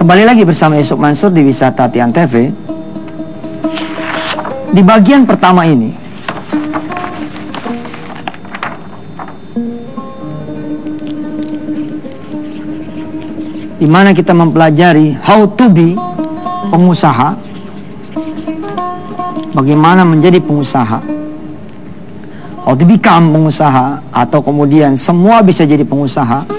Kembali lagi bersama Yusuf Mansur di Wisata Tian TV. Di bagian pertama ini, di mana kita mempelajari how to be pengusaha, bagaimana menjadi pengusaha, how to become pengusaha, atau kemudian semua bisa jadi pengusaha.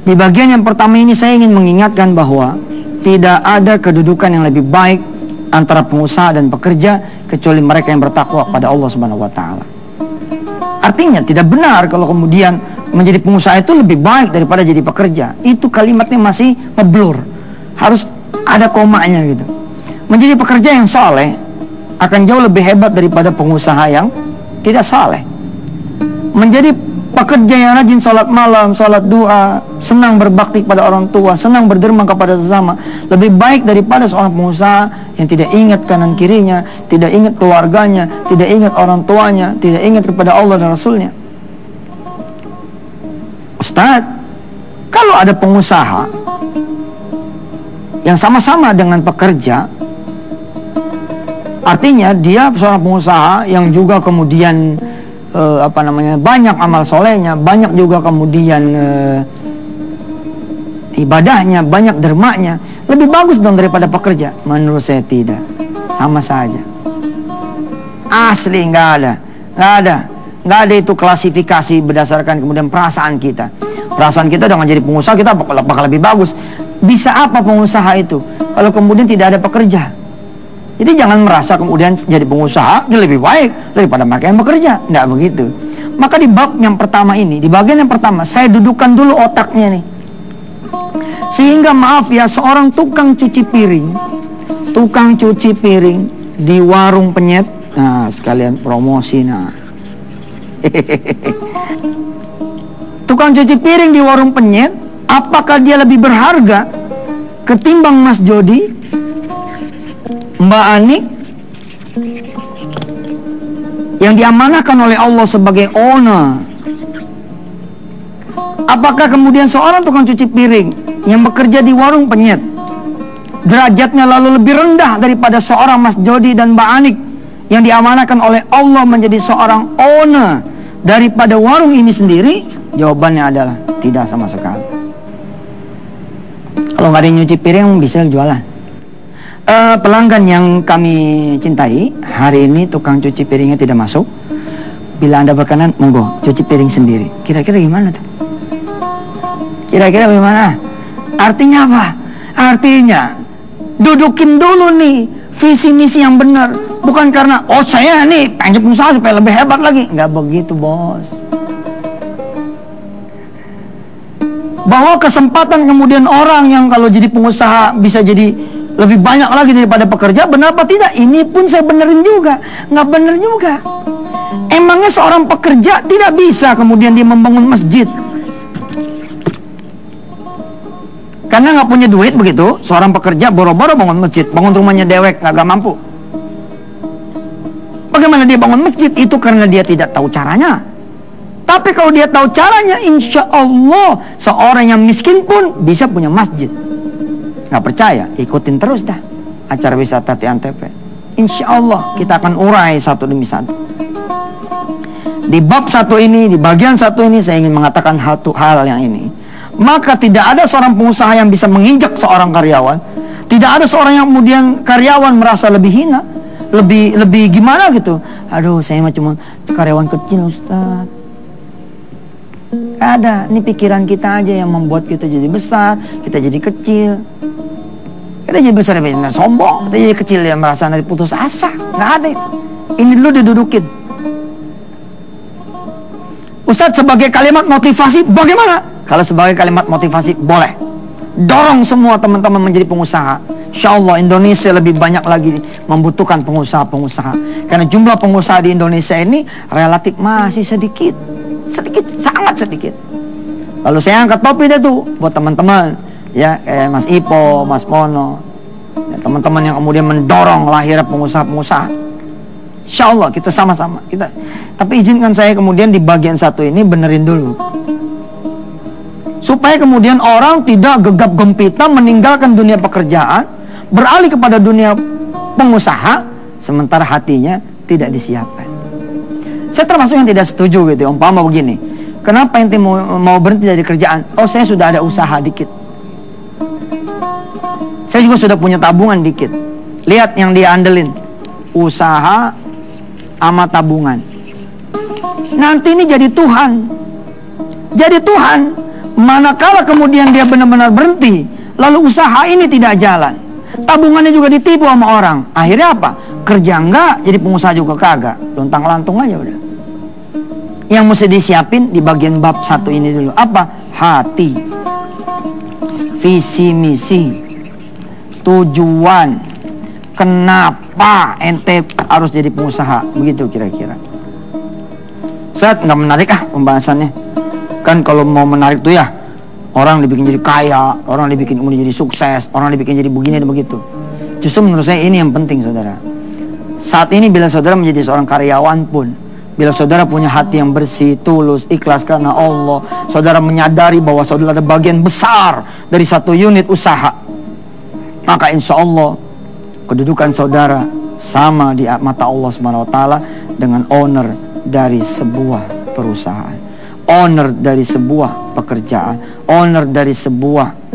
Di bagian yang pertama ini saya ingin mengingatkan bahwa tidak ada kedudukan yang lebih baik antara pengusaha dan pekerja kecuali mereka yang bertakwa pada Allah Subhanahu wa taala. Artinya tidak benar kalau kemudian menjadi pengusaha itu lebih baik daripada jadi pekerja. Itu kalimatnya masih ngeblur. Harus ada komanya gitu. Menjadi pekerja yang saleh akan jauh lebih hebat daripada pengusaha yang tidak saleh. Menjadi pekerja yang rajin sholat malam, sholat doa, senang berbakti kepada orang tua, senang berderma kepada sesama, lebih baik daripada seorang pengusaha yang tidak ingat kanan kirinya, tidak ingat keluarganya, tidak ingat orang tuanya, tidak ingat kepada Allah dan Rasulnya. Ustadz, kalau ada pengusaha yang sama-sama dengan pekerja, artinya dia seorang pengusaha yang juga kemudian banyak amal solehnya, banyak juga kemudian ibadahnya, banyak dermanya, lebih bagus dong daripada pekerja. Menurut saya tidak, sama saja. Asli nggak ada itu klasifikasi berdasarkan kemudian perasaan kita. Perasaan kita dengan jadi pengusaha kita bakal lebih bagus. Bisa apa pengusaha itu kalau kemudian tidak ada pekerja? Jadi jangan merasa kemudian jadi pengusaha lebih baik daripada mereka yang bekerja. Tidak begitu. Maka di bab yang pertama ini, di bagian yang pertama, saya dudukkan dulu otaknya nih. Sehingga maaf ya, seorang tukang cuci piring di warung penyet. Nah, sekalian promosi nah. Tukang cuci piring di warung penyet, apakah dia lebih berharga ketimbang Mas Jody, Mbak Anik, yang diamanahkan oleh Allah sebagai owner? Apakah kemudian seorang tukang cuci piring yang bekerja di warung penyet derajatnya lalu lebih rendah daripada seorang Mas Jody dan Mbak Anik yang diamanahkan oleh Allah menjadi seorang owner daripada warung ini sendiri? Jawabannya adalah tidak sama sekali. Kalau nggak ada yang nyuci piring, bisa jualan. Pelanggan yang kami cintai, hari ini tukang cuci piringnya tidak masuk. Bila Anda berkenan, monggo cuci piring sendiri. Kira-kira gimana tuh? Kira-kira gimana? Artinya apa? Artinya dudukin dulu nih visi misi yang benar. Bukan karena saya nih pengen pengusaha supaya lebih hebat lagi. Nggak begitu, bos. Bahwa kesempatan kemudian orang yang kalau jadi pengusaha bisa jadi lebih banyak lagi daripada pekerja, benar apa tidak? Ini pun saya benerin juga. Nggak bener juga. Emangnya seorang pekerja tidak bisa kemudian dia membangun masjid karena nggak punya duit begitu? Seorang pekerja boro-boro bangun masjid, bangun rumahnya dewek, nggak mampu. Bagaimana dia bangun masjid? Itu karena dia tidak tahu caranya. Tapi kalau dia tahu caranya, insya Allah seorang yang miskin pun bisa punya masjid. Nggak percaya? Ikutin terus dah acara Wisata Tian TV. Insya Allah kita akan urai satu demi satu. Di bab satu ini, di bagian satu ini, saya ingin mengatakan hal yang ini. Maka tidak ada seorang pengusaha yang bisa menginjak seorang karyawan. Tidak ada seorang yang kemudian karyawan merasa lebih hina, lebih gimana gitu. Aduh, saya mah cuma karyawan kecil, Ustaz. Gak ada. Ini pikiran kita aja yang membuat kita jadi besar, kita jadi kecil. Kita jadi besar ya sombong, kita jadi kecil ya merasa nanti putus asa. Nggak ada. Ini dulu didudukin. Ustadz, sebagai kalimat motivasi bagaimana? Kalau sebagai kalimat motivasi boleh. Dorong semua teman-teman menjadi pengusaha. Insya Allah Indonesia lebih banyak lagi membutuhkan pengusaha-pengusaha. Karena jumlah pengusaha di Indonesia ini relatif masih sedikit. Sedikit, sangat sedikit. Lalu saya angkat topi deh tuh buat teman-teman, ya kayak Mas Ipo, Mas Mono, ya, teman-teman yang kemudian mendorong lahirnya pengusaha-pengusaha. Insya Allah kita sama-sama. Tapi izinkan saya kemudian di bagian satu ini benerin dulu, supaya kemudian orang tidak gegap gempita meninggalkan dunia pekerjaan, beralih kepada dunia pengusaha, sementara hatinya tidak disiapkan. Saya termasuk yang tidak setuju gitu. Umpama begini, kenapa ente mau berhenti dari kerjaan? Oh, saya sudah ada usaha dikit, saya juga sudah punya tabungan dikit. Lihat yang dia andelin, usaha sama tabungan. Nanti ini jadi Tuhan. Jadi Tuhan, manakala kemudian dia benar-benar berhenti, lalu usaha ini tidak jalan, tabungannya juga ditipu sama orang, akhirnya apa? Kerja enggak, jadi pengusaha juga kagak, lontang-lantung aja udah. Yang mesti disiapin di bagian bab satu ini dulu, apa? Hati, visi misi, tujuan, kenapa ente harus jadi pengusaha, begitu kira-kira. Set, nggak menarik pembahasannya. Kan kalau mau menarik tuh ya, orang dibikin jadi kaya, orang dibikin kemudian jadi sukses, orang dibikin jadi begini dan begitu. Justru menurut saya ini yang penting, saudara. Saat ini bila saudara menjadi seorang karyawan pun, bila saudara punya hati yang bersih, tulus, ikhlas karena Allah, saudara menyadari bahwa saudara ada bagian besar dari satu unit usaha, maka insya Allah kedudukan saudara sama di mata Allah SWT dengan owner dari sebuah perusahaan, owner dari sebuah pekerjaan, owner dari sebuah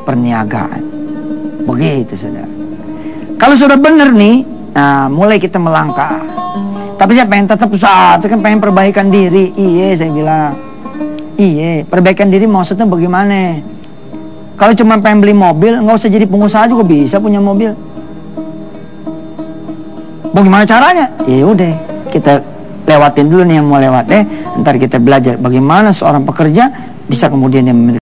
perniagaan. Begitu saudara. Kalau sudah benar nih, nah mulai kita melangkah. Tapi saya pengen tetap usaha, saya kan pengen perbaikan diri. Iya, saya bilang, iya, perbaikan diri maksudnya bagaimana? Kalau cuma pengen beli mobil, nggak usah jadi pengusaha juga bisa punya mobil. Bagaimana caranya? Ya udah, kita lewatin dulu nih yang mau lewat ntar kita belajar bagaimana seorang pekerja bisa kemudian yang memiliki